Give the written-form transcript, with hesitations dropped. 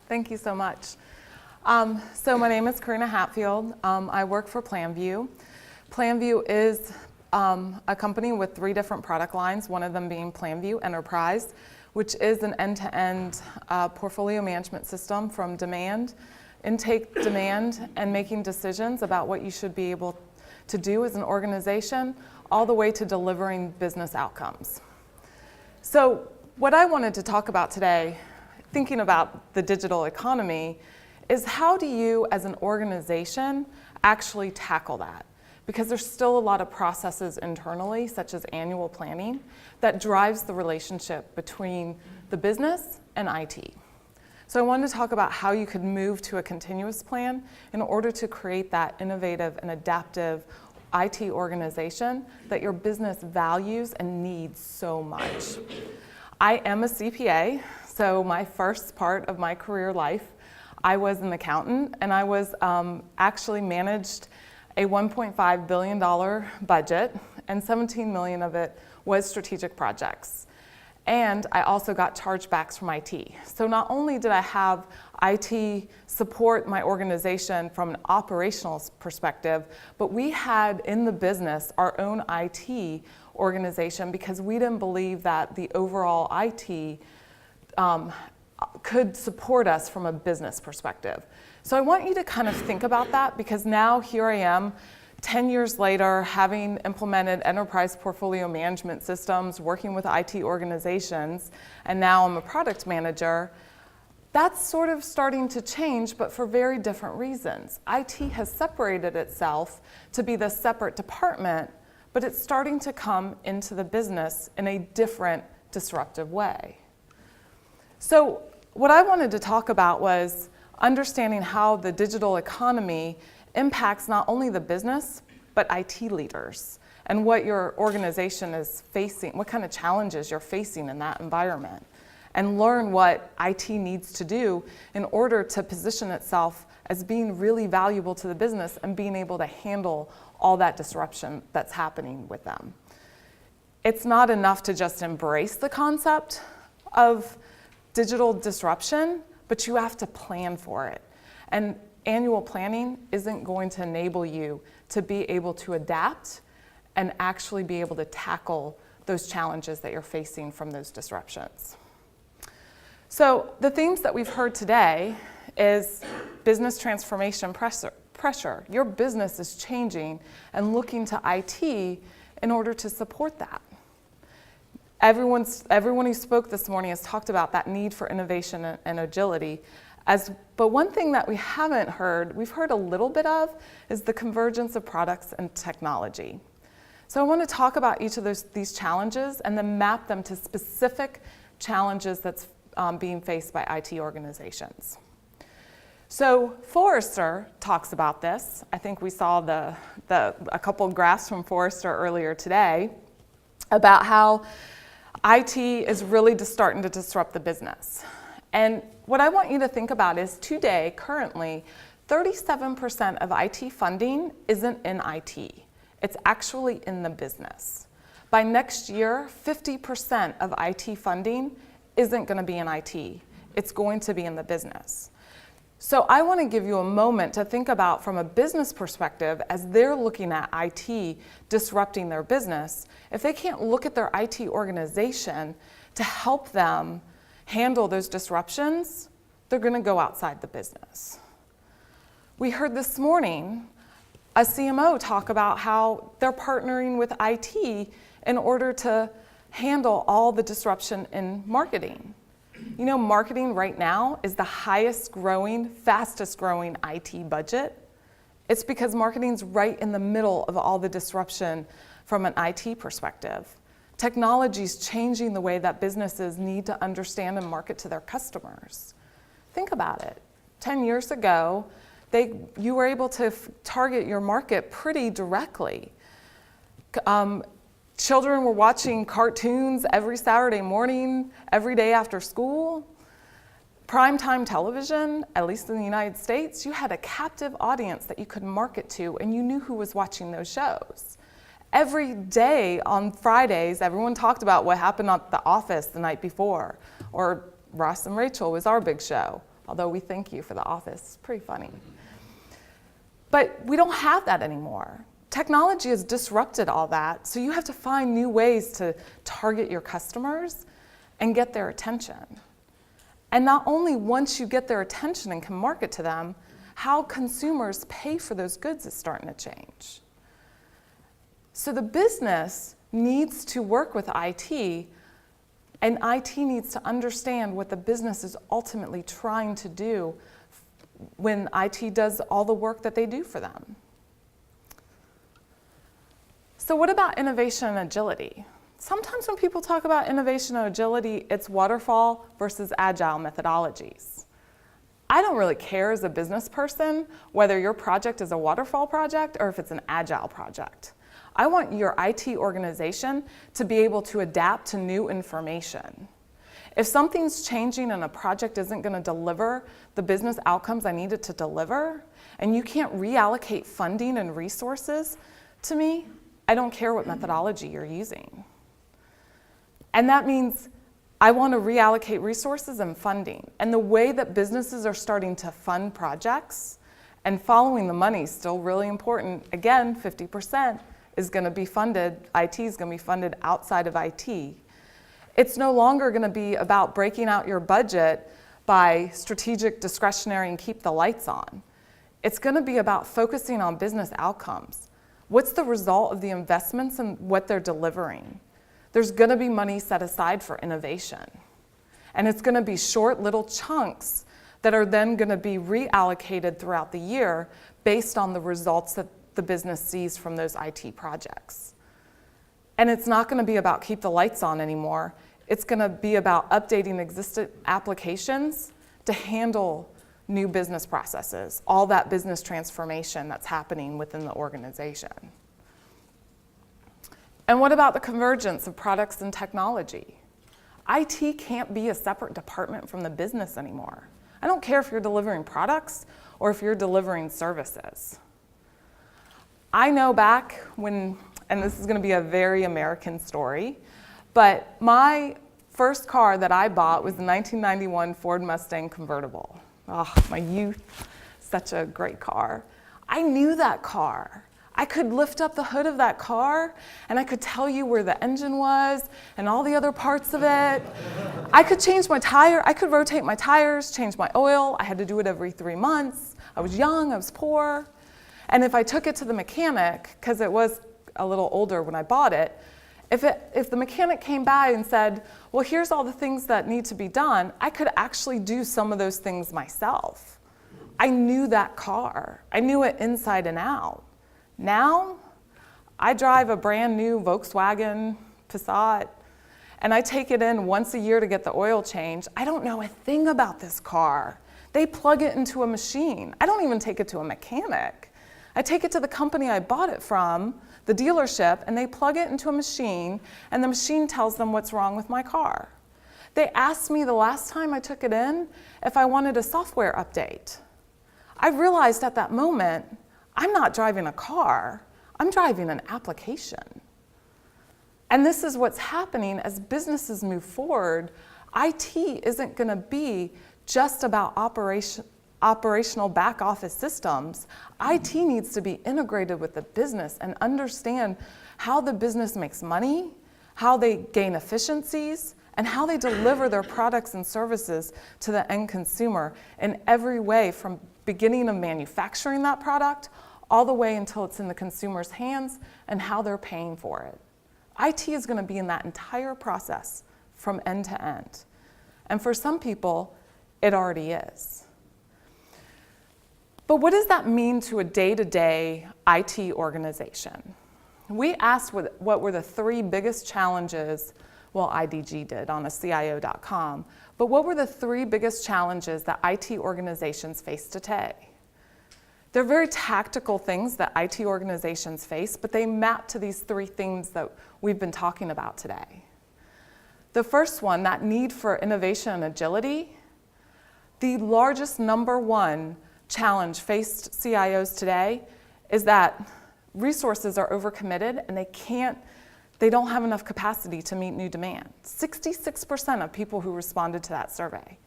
Thank you so much. So my name is Carina Hatfield. I work for Planview. Planview is a company with 3 different product lines, one of them being Planview Enterprise, which is an end-to-end portfolio management system from intake demand, and making decisions about what you should be able to do as an organization, all the way to delivering business outcomes. So what I wanted to talk about today, thinking about the digital economy, is how do you as an organization actually tackle that? Because there's still a lot of processes internally, such as annual planning, that drives the relationship between the business and IT. So I wanted to talk about how you could move to a continuous plan in order to create that innovative and adaptive IT organization that your business values and needs so much. I am a CPA, so my first part of my career life, I was an accountant, and I was actually managed a $1.5 billion budget, and 17 million of it was strategic projects. And I also got chargebacks from IT. So not only did I have IT support my organization from an operational perspective, but we had in the business our own IT organization because we didn't believe that the overall IT could support us from a business perspective. So I want you to kind of think about that, because now here I am, 10 years later, having implemented enterprise portfolio management systems, working with IT organizations, and now I'm a product manager. That's sort of starting to change, but for very different reasons. IT has separated itself to be this separate department, but it's starting to come into the business in a different, disruptive way. So what I wanted to talk about was understanding how the digital economy impacts not only the business, but IT leaders, and what your organization is facing, what kind of challenges you're facing in that environment, and learn what IT needs to do in order to position itself as being really valuable to the business and being able to handle all that disruption that's happening with them. It's not enough to just embrace the concept of digital disruption, but you have to plan for it. And annual planning isn't going to enable you to be able to adapt and actually be able to tackle those challenges that you're facing from those disruptions. So the themes that we've heard today is business transformation pressure. Your business is changing and looking to IT in order to support that. Everyone who spoke this morning has talked about that need for innovation and agility. But one thing that we haven't heard, we've heard a little bit of, is the convergence of products and technology. So I want to talk about each of these challenges and then map them to specific challenges that's being faced by IT organizations. So Forrester talks about this. I think we saw a couple of graphs from Forrester earlier today about how IT is really just starting to disrupt the business. And what I want you to think about is today, currently, 37% of IT funding isn't in IT. It's actually in the business. By next year, 50% of IT funding isn't going to be in IT. It's going to be in the business. So I want to give you a moment to think about, from a business perspective, as they're looking at IT disrupting their business, if they can't look at their IT organization to help them handle those disruptions, they're going to go outside the business. We heard this morning a CMO talk about how they're partnering with IT in order to handle all the disruption in marketing. You know, marketing right now is the highest growing, fastest growing IT budget. It's because marketing's right in the middle of all the disruption from an IT perspective. Technology's changing the way that businesses need to understand and market to their customers. Think about it. 10 years ago, you were able to target your market pretty directly. Children were watching cartoons every Saturday morning, every day after school. Primetime television, at least in the United States, you had a captive audience that you could market to, and you knew who was watching those shows. Every day on Fridays, everyone talked about what happened at the office the night before, or Ross and Rachel was our big show although we thank you for the office. It's pretty funny. But we don't have that anymore. Technology has disrupted all that, so you have to find new ways to target your customers and get their attention. And not only once you get their attention and can market to them, how consumers pay for those goods is starting to change. So the business needs to work with IT, and IT needs to understand what the business is ultimately trying to do when IT does all the work that they do for them. So what about innovation and agility? Sometimes when people talk about innovation and agility, it's waterfall versus agile methodologies. I don't really care as a business person whether your project is a waterfall project or if it's an agile project. I want your IT organization to be able to adapt to new information. If something's changing and a project isn't going to deliver the business outcomes I need it to deliver, and you can't reallocate funding and resources to me, I don't care what methodology you're using. And that means I want to reallocate resources and funding. And the way that businesses are starting to fund projects and following the money is still really important. Again, 50% is going to be funded, IT is going to be funded outside of IT. It's no longer going to be about breaking out your budget by strategic, discretionary, and keep the lights on. It's going to be about focusing on business outcomes. What's the result of the investments and what they're delivering? There's going to be money set aside for innovation. And it's going to be short little chunks that are then going to be reallocated throughout the year based on the results that the business sees from those IT projects. And it's not going to be about keep the lights on anymore. It's going to be about updating existing applications to handle new business processes, all that business transformation that's happening within the organization. And what about the convergence of products and technology? IT can't be a separate department from the business anymore. I don't care if you're delivering products or if you're delivering services. I know back when, and this is going to be a very American story, but my first car that I bought was the 1991 Ford Mustang convertible. Oh, my youth, such a great car. I knew that car. I could lift up the hood of that car and I could tell you where the engine was and all the other parts of it. I could change my tire, I could rotate my tires, change my oil. I had to do it every 3 months. I was young, I was poor. And if I took it to the mechanic, because it was a little older when I bought it, if the mechanic came by and said, well, here's all the things that need to be done, I could actually do some of those things myself. I knew that car. I knew it inside and out. Now, I drive a brand new Volkswagen Passat, and I take it in once a year to get the oil change. I don't know a thing about this car. They plug it into a machine. I don't even take it to a mechanic. I take it to the company I bought it from, the dealership, and they plug it into a machine, and the machine tells them what's wrong with my car. They asked me the last time I took it in if I wanted a software update. I realized at that moment, I'm not driving a car, I'm driving an application. And this is what's happening as businesses move forward. IT isn't going to be just about operational back office systems. IT needs to be integrated with the business and understand how the business makes money, how they gain efficiencies, and how they deliver their products and services to the end consumer in every way, from beginning of manufacturing that product all the way until it's in the consumer's hands and how they're paying for it. IT is going to be in that entire process from end to end. And for some people, it already is. But what does that mean to a day-to-day IT organization? We asked what were the 3 biggest challenges, well, IDG did on a CIO.com, but what were the 3 biggest challenges that IT organizations face today? They're very tactical things that IT organizations face, but they map to these 3 things that we've been talking about today. The first one, that need for innovation and agility, the largest #1 challenge faced CIOs today is that resources are overcommitted and they don't have enough capacity to meet new demand. 66% of people who responded to that survey